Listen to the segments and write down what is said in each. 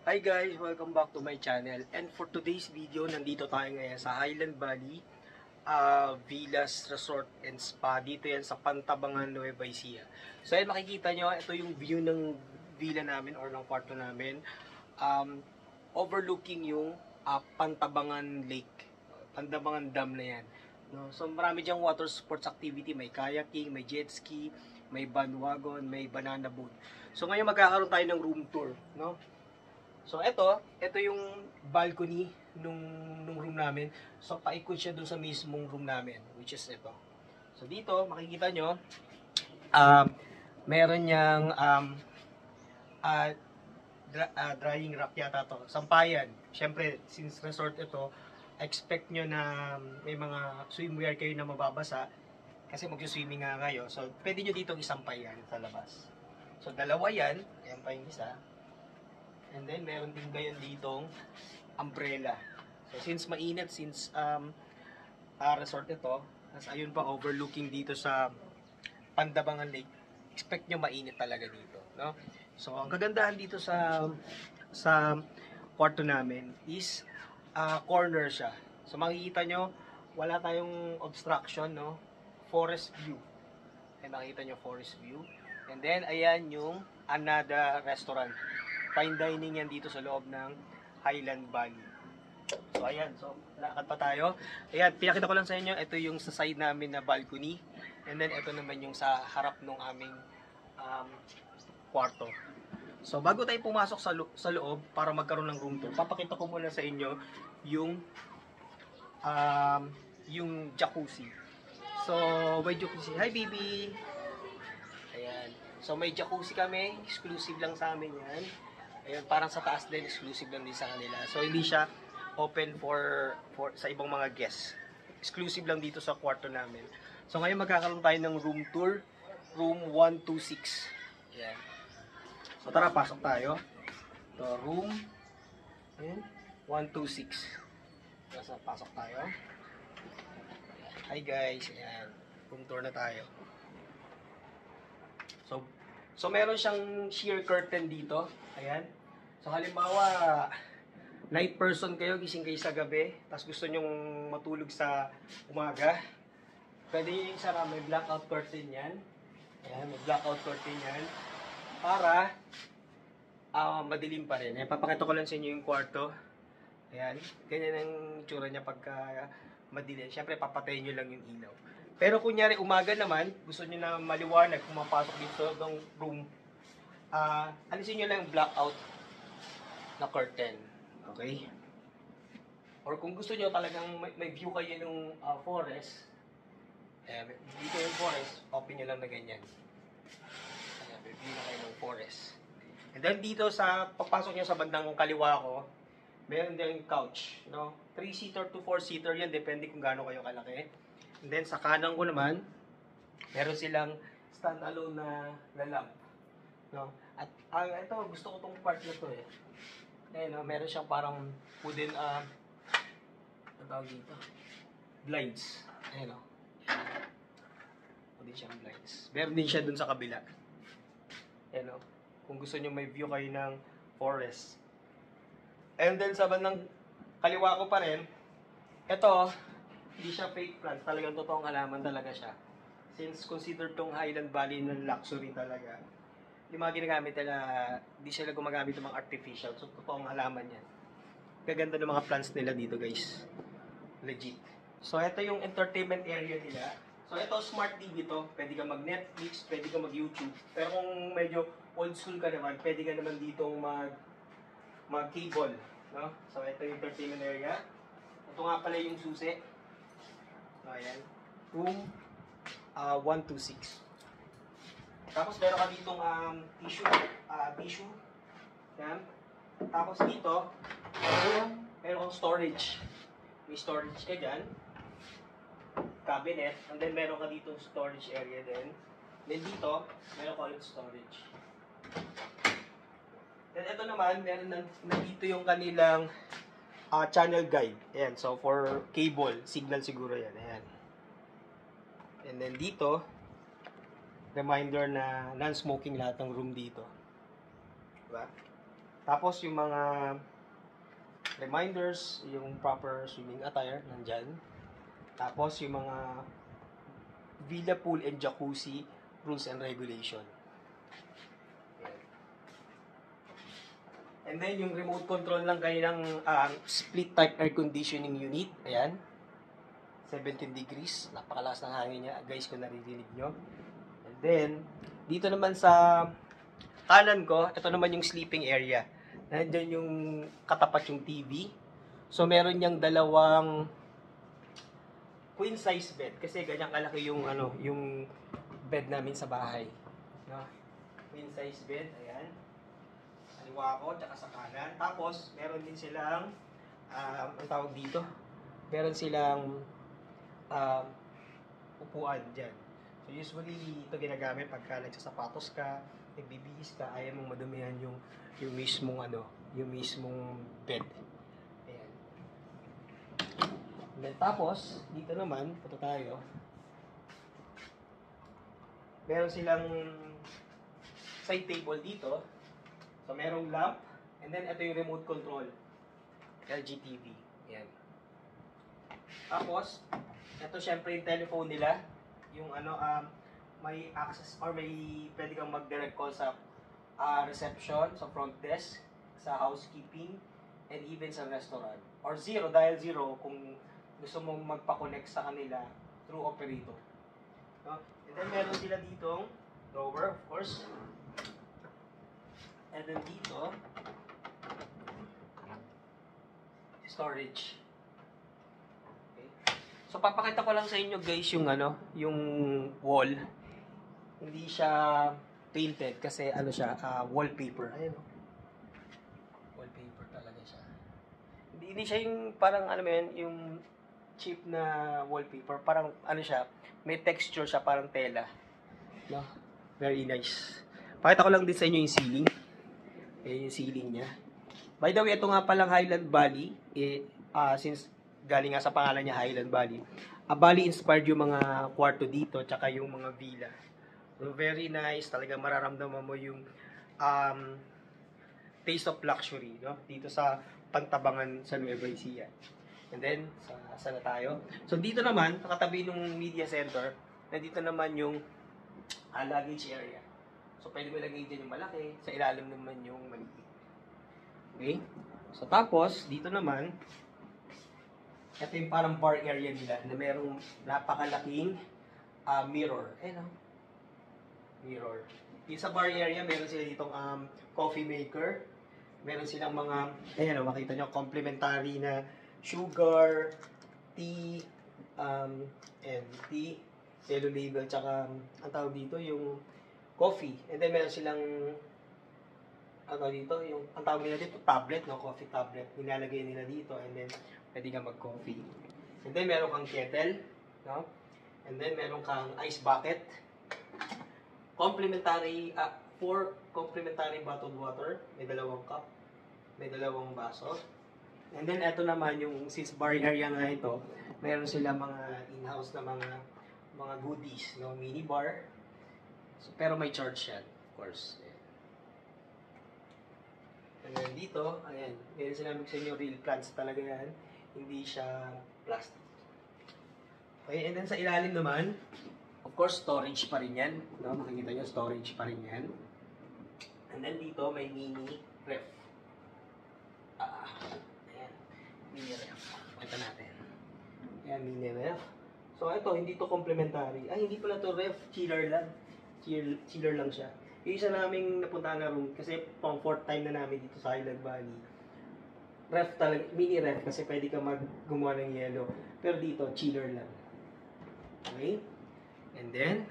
Hi guys! Welcome back to my channel. And for today's video, nandito tayo ngayon sa Highland Valley Villas Resort and Spa. Dito yan sa Pantabangan, Nueva Ecija. So yan, makikita nyo, ito yung view ng villa namin or ng kwarto namin. Overlooking yung Pantabangan Lake. Pantabangan Dam na yan. No? So marami dyang water sports activity. May kayaking, may jet ski, may bandwagon, may banana boat. So ngayon magkakaroon tayo ng room tour. No? So ito yung balcony nung room namin. So paikot siya dun sa mismong room namin, which is ito. So dito makikita nyo, meron niyang drying rack yata to, sampayan. Siyempre, since resort ito, expect nyo na may mga swimwear kayo na mababasa kasi mag-swimming nga kayo. So pwede nyo ditong isampay yan sa labas. So dalawa yan, ayan pa yung isa. And then, meron din gayon ditong umbrella. So, since mainit, since resort ito, as ayun pa, overlooking dito sa Pantabangan Lake, expect nyo mainit talaga dito. No? So, ang kagandahan dito sa kwarto namin is corner siya. So, makikita nyo, wala tayong obstruction, no? Forest view. Ayan, makikita nyo, forest view. And then, ayan yung another restaurant. Fine dining yan dito sa loob ng Highland Valley. So, ayan. So, lakad pa tayo. Ayan, pinakita ko lang sa inyo. Ito yung sa side namin na balcony. And then, ito naman yung sa harap ng aming kwarto. So, bago tayo pumasok sa loob para magkaroon ng room tour, papakita ko muna sa inyo yung jacuzzi. So, may jacuzzi. Hi, baby! Ayan. So, may jacuzzi kami. Exclusive lang sa amin yan. Ayun, parang sa taas din, exclusive lang din sa kanila. So, hindi siya open for sa ibang mga guests. Exclusive lang dito sa kwarto namin. So, ngayon magkakaroon tayo ng room tour. Room 126. Ayan. So, tara, pasok tayo. Ito, room 126. So, pasok tayo. Hi guys. Ayan. Room tour na tayo. So meron siyang sheer curtain dito. Ayan. So halimbawa, night person kayo, gising kayo sa gabi, tapos gusto nyong matulog sa umaga, pwede yung isara, may blackout curtain yan. Ayan, may blackout curtain yan. Para madilim pa rin. Ayan, papakita ko lang sa inyo yung kwarto. Ayan, ganyan ang tsura niya pagka madilim. Siyempre, papatayin nyo lang yung ilaw. Pero kunyari umaga naman, gusto niyo na maliwanag, pumapasok dito ng room, alisin niyo lang yung blackout na curtain. Okay? Or kung gusto niyo talagang may view kayo ng forest, dito yung forest, open niyo lang na ganyan. Ayan, may view na kayo ng forest. And then dito sa pagpasok niyo sa bandang kaliwa ko, meron din couch, no? 3-seater to 4-seater yan, depende kung gaano kayo kalaki. And then sa kanan ko naman, meron silang stand-alone na lamp. No? At ito, gusto ko tong part na to eh. Ayun, meron siyang parang wooden, tawag dito, blinds. Ayun o. Wooden siyang blinds. Meron din siya dun sa kabila. Ayun o. Kung gusto nyo may view kayo ng forest. And then sa bandang kaliwa ko pa rin, ito, hindi siya fake plant, talagang totoong halaman talaga siya. Since considered tong Highland Valley ng luxury talaga, yung mga ginagamit nila, hindi sila gumagamit ng mga artificial, so totoong halaman yan. Gaganda ng mga plants nila dito guys. Legit. So ito yung entertainment area nila. So ito smart TV to, pwede ka mag Netflix, pwede ka mag YouTube. Pero kung medyo old school ka naman, pwede ka naman ditong mag cable. No? So ito yung entertainment area. Ito nga pala yung susi. So, ayan. Room 126. Tapos meron ka ditong tissue. Yan. Tapos dito, meron kang storage. May storage ka dyan. Cabinet. And then meron ka ditong storage area din. Then dito, meron ka ulit storage. Then ito naman, meron na dito yung kanilang channel guide. Ayan, so for cable, signal siguro yan. Ayan. And then dito, reminder na non-smoking lahat ng room dito. Diba? Tapos yung mga reminders, yung proper swimming attire, nandyan. Tapos yung mga villa pool and jacuzzi rules and regulation. And then yung remote control ng kanilang split type air conditioning unit. Ayan. 17 degrees. Napakalakas ng hangin niya. Guys, kung naririnig nyo. And then, dito naman sa kanan ko, ito naman yung sleeping area. Nandiyan yung katapat yung TV. So, meron niyang dalawang queen size bed. Kasi ganyan kalaki yung, yung bed namin sa bahay. No? Queen size bed. Ayan. Kaliwa ko, tsaka sa kanan. Tapos, meron din silang, ang tawag dito, meron silang upuan dyan. So, usually, ito ginagamit pagka nagsasapatos ka, nagbibihis ka, ayaw mong madumihan yung mismong, yung mismong bed. Ayan. And then, tapos, dito naman, punta tayo, meron silang side table dito. So, merong lamp, and then, ito yung remote control. LG TV. Ayan. Tapos, ito syempre yung telephone nila. Yung may access or may pwede kang mag-direct call sa reception, sa front desk, sa housekeeping, and even sa restaurant. Or dial 0 kung gusto mong magpa-connect sa kanila through operator. No? And then, meron sila ditong drawer, of course. And then dito, storage. Okay. So papakita ko lang sa inyo guys yung yung wall. Hindi siya painted kasi siya, wallpaper. Ayun. Wallpaper talaga siya. Hindi siya yung parang yung cheap na wallpaper. Parang siya, may texture siya parang tela. No? Very nice. Pakita ko lang din sa inyo yung ceiling. Ayan yung ceiling niya. By the way, ito nga palang Highland Valley. Since galing nga sa pangalan niya Highland Valley. Bali inspired yung mga kwarto dito, tsaka yung mga villa. So, very nice. Talaga mararamdaman mo yung taste of luxury, no? Dito sa Pantabangan sa Nueva Ecija. And then, saan na tayo? So, dito naman, nakatabi ng media center, nandito naman yung luggage area. So, pwede mo ilagay dyan yung malaki, sa ilalim naman yung maliit. Okay? So, tapos, dito naman, ito yung parang bar area nila na merong napakalaking mirror. Ayan o. Mirror. Yung sa bar area, meron sila ditong coffee maker. Meron silang mga, ayan o, makita nyo, complimentary na sugar, tea, and tea, yellow label, tsaka, ang tawag dito, yung coffee. And then, meron silang, dito, yung, ang tawag nila dito, tablet, no? Coffee tablet. Nilalagay nila dito, and then, pwede kang mag-coffee. And then, meron kang kettle, no? And then, meron kang ice bucket. Complimentary, 4 complimentary bottled water. May 2 cup. May 2 baso. And then, eto naman, yung, since bar area nga ito, meron sila mga in-house na mga goodies, no? Mini bar. So, pero may charge yan, of course. Ayan. And then dito, ayan, meron sinabi sa inyo, real plants talaga yan. Hindi siya plastic. Okay, and then sa ilalim naman, of course, storage pa rin yan. No? Makikita nyo, storage pa rin yan. And then dito, may mini ref. Ayan, mini ref. Pakita natin. Ayan, mini ref. So, ito, hindi to complementary. Hindi pala to ref, chiller lang. Chiller lang siya. Yung isa naming napunta na room, kasi pang 4th time na namin dito sa Highland Valley. Ref talaga, mini ref, kasi pwede ka gumawa ng yelo. Pero dito, chiller lang. Okay? And then,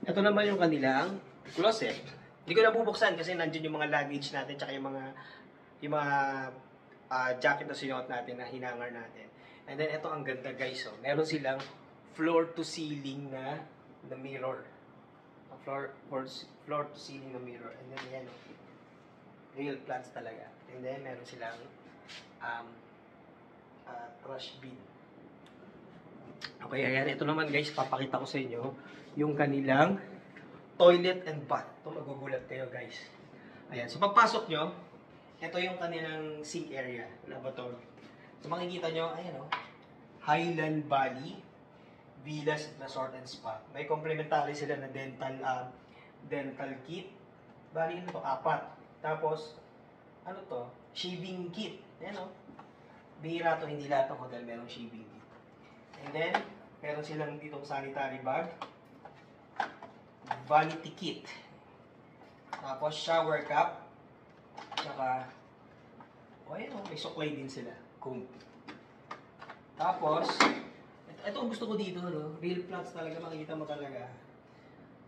ito naman yung kanilang closet. Hindi ko na bubuksan kasi nandiyan yung mga luggage natin, tsaka yung mga jacket na sinuot natin, na hinangar natin. And then, ito ang ganda guys. So, meron silang floor to ceiling na mirror. Floor to ceiling na mirror. And then, yan. Real plants talaga. And then, meron silang trash bin. Okay, ayan. Ito naman guys, papakita ko sa inyo yung kanilang toilet and bath. Ito, magugulat kayo guys. Ayan. So, pagpasok nyo, ito yung kanilang sink area. Ano ba to? So, makikita nyo, ayan o. Highland Valley Villas Resort and Spa. May complementary sila na dental kit. Bali, ano to? 4. Tapos, ano to? Shaving kit. Ayan o. Bihira to, hindi lahat ng hotel merong shaving kit. And then, meron silang ditong sanitary bag. Vanity kit. Tapos, shower cap. Tsaka, ayan o, may suklay din sila. Comb. Tapos, ito ang gusto ko dito, no? Real plants talaga, makikita mo talaga.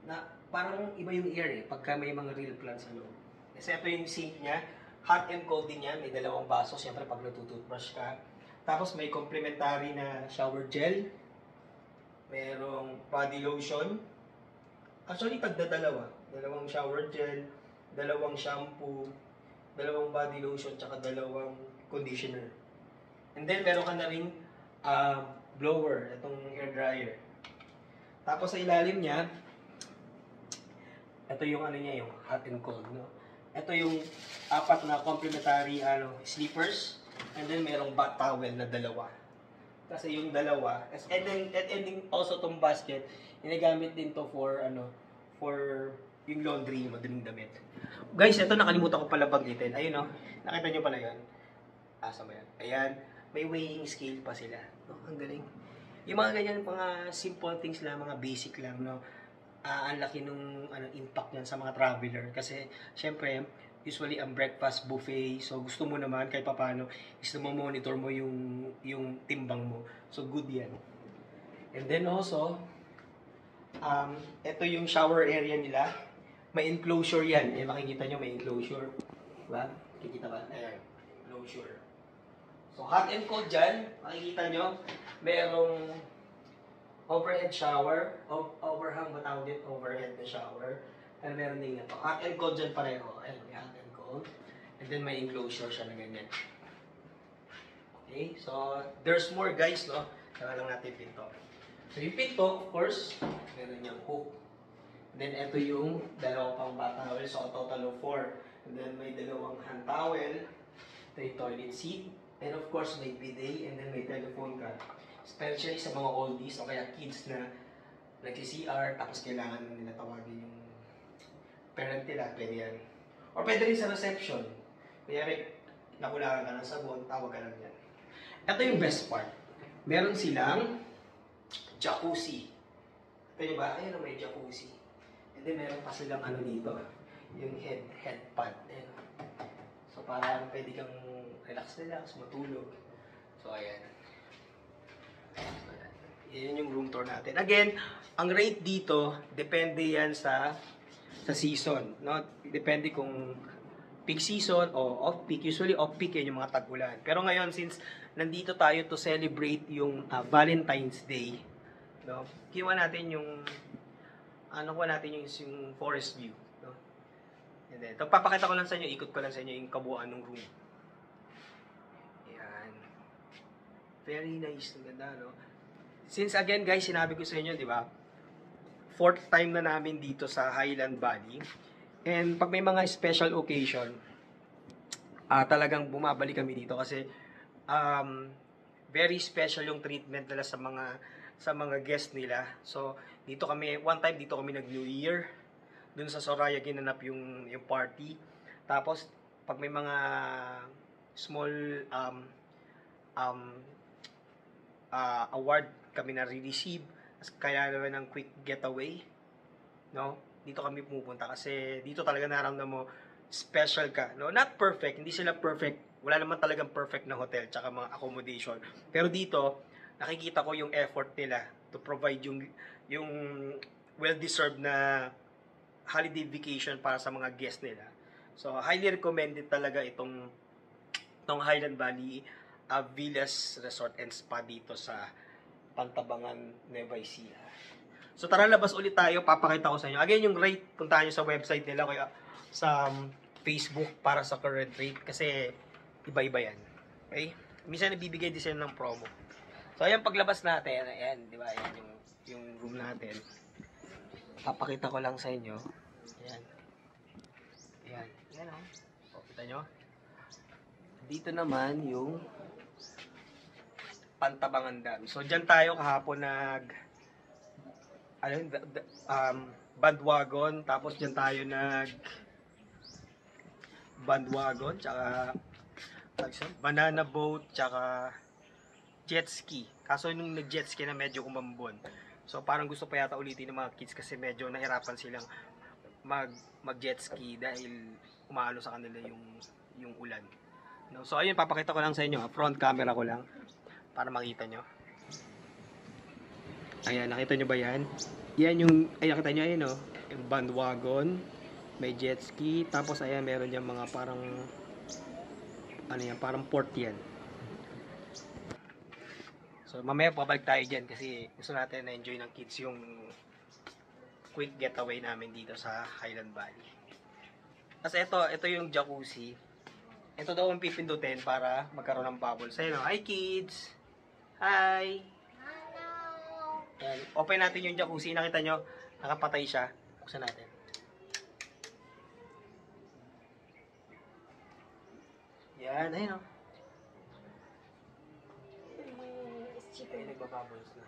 Na parang iba yung air eh, pagka may mga real plants sa loob. Kasi ito yung sink niya. Hot and cold din yan. May 2 baso, siyempre pag natutoothbrush ka. Tapos may complementary na shower gel. Merong body lotion. Actually, tagda-2. 2 shower gel, 2 shampoo, 2 body lotion, tsaka 2 conditioner. And then, meron ka na ring blower, itong hair dryer. Tapos sa ilalim niya, ito yung ano niya, yung hot and cold, no? Ito yung 4 na complementary sleepers, and then merong bath towel na 2. Kasi yung 2, and then also tong basket, ginagamit din to for for yung laundry, yung madaling damit. Guys, ito nakalimutan ko pala banggitin. Ayun no, nakita nyo pala yan. Asa ba yan? Ayan, may weighing scale pa sila. No, ang galing. Yung mga ganyan, mga simple things lang, mga basic lang, no. Ang laki nung impact yan sa mga traveler. Kasi, syempre, usually ang breakfast buffet, so gusto mo naman kahit paano is na monitor mo yung timbang mo. So, good yan. And then also, ito yung shower area nila. May enclosure yan. Eh, makikita nyo may enclosure. Diba? Kikita ba? Ayan. Enclosure. So, hot and cold dyan. Makikita nyo, merong overhead shower. Overhang, matawag din overhead na shower. And meron din ito. Hot and cold dyan pareho. Ayan, may hot and cold. And then may enclosure siya na ganyan. Okay? So, there's more guys, no? Saka lang natin pinto. So, yung pinto, of course, meron niyang hook. Then, ito yung 2 pang bath towel. So, a total of 4. And then, may 2 hand towel. Ito yung toilet seat. And of course, may bidet. And then, may telephone ka. Especially sa mga oldies o kaya kids na nag-CR tapos kailangan nila tawagin yung parent nila. Pwede yan. Or pwede rin sa reception. Kaya nakulangan ka ng sabon, tawag ka lang yan. Ito yung best part. Meron silang jacuzzi. Ito yung ba? Ayun, may jacuzzi. And then, meron pa silang dito. Yung head pad. Ayan. So, parang pwede kang relax, matulog. So, ayan. So, ayan. Yan yung room tour natin. Again, ang rate dito, depende yan sa season. No? Depende kung peak season o off-peak. Usually, off-peak yan yung mga tag-ulan. Pero ngayon, since nandito tayo to celebrate yung Valentine's Day, no? Kinuha natin yung yung forest view, no? And then, papakita ko lang sa inyo, ikot ko lang sa inyo yung kabuuan ng room. Ayan. Very nice, ganda, no? Since again, guys, sinabi ko sa inyo, di ba? 4th time na namin dito sa Highland Valley. And pag may mga special occasion, talagang bumabalik kami dito kasi very special yung treatment nila sa mga guest nila. So, dito kami, one time dito kami nag-New Year. Dun sa Soraya ginanap yung party. Tapos, pag may mga small award kami na re-receive, kaya naman ng quick getaway, no? Dito kami pumupunta kasi dito talaga nararamdaman mo special ka, no? Not perfect, hindi sila perfect. Wala naman talagang perfect na hotel tsaka mga accommodation. Pero dito, nakikita ko yung effort nila to provide yung well-deserved na holiday vacation para sa mga guests nila. So, highly recommended talaga itong Highland Valley Villas Resort and Spa dito sa Pantabangan, Nueva Ecija. So, tara labas ulit tayo. Papakita ko sa inyo. Again, yung rate, puntahan nyo sa website nila kaya sa Facebook para sa current rate kasi iba-iba yan. Okay? Minsan nabibigay din sila ng promo. So, ayan, paglabas natin, ayan, di ba, ayan yung room natin. Papakita ko lang sa inyo. Ayan. Ayan. Ayan o. Kita nyo? Dito naman yung Pantabangan Dam. So, dyan tayo kahapon bandwagon. Tapos dyan tayo bandwagon, tsaka banana boat, tsaka jet ski. Kaso nung nag-jet ski na medyo kumambon. So, parang gusto pa yata ulitin ng mga kids kasi medyo nahirapan silang mag-jet ski dahil umaalo sa kanila yung ulan. No? So, ayun, papakita ko lang sa inyo. Front camera ko lang para makita nyo. Ayan, nakita nyo ba yan? Yan yung, ay nakita nyo, ayun o. Yung bandwagon, may jet ski, tapos ayan, meron yung mga parang, ano yan, parang port yan. So, mamaya pabalik tayo dyan kasi gusto natin na-enjoy ng kids yung quick getaway namin dito sa Highland Valley. Kasi ito yung jacuzzi. Ito daw ang pipindutin para magkaroon ng bubbles. Ayun o, hi kids! Hi! Ayan, open natin yung jacuzzi. Nakita nyo, nakapatay siya. Buksan natin. Yan, ayun o. Ay, nagbabubbles na.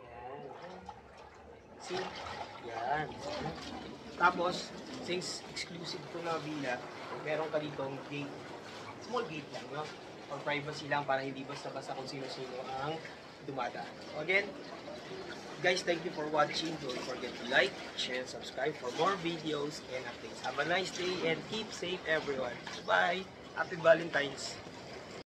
Yan. See? Yan. Tapos, since exclusive to na villa, meron ka ditong gate. Small gate lang, no? For privacy lang para hindi basta-basta kung sino-sino ang dumadaan. So again, guys, thank you for watching. Don't forget to like, share, and subscribe for more videos and updates. Have a nice day and keep safe everyone. Bye! Happy Valentine's!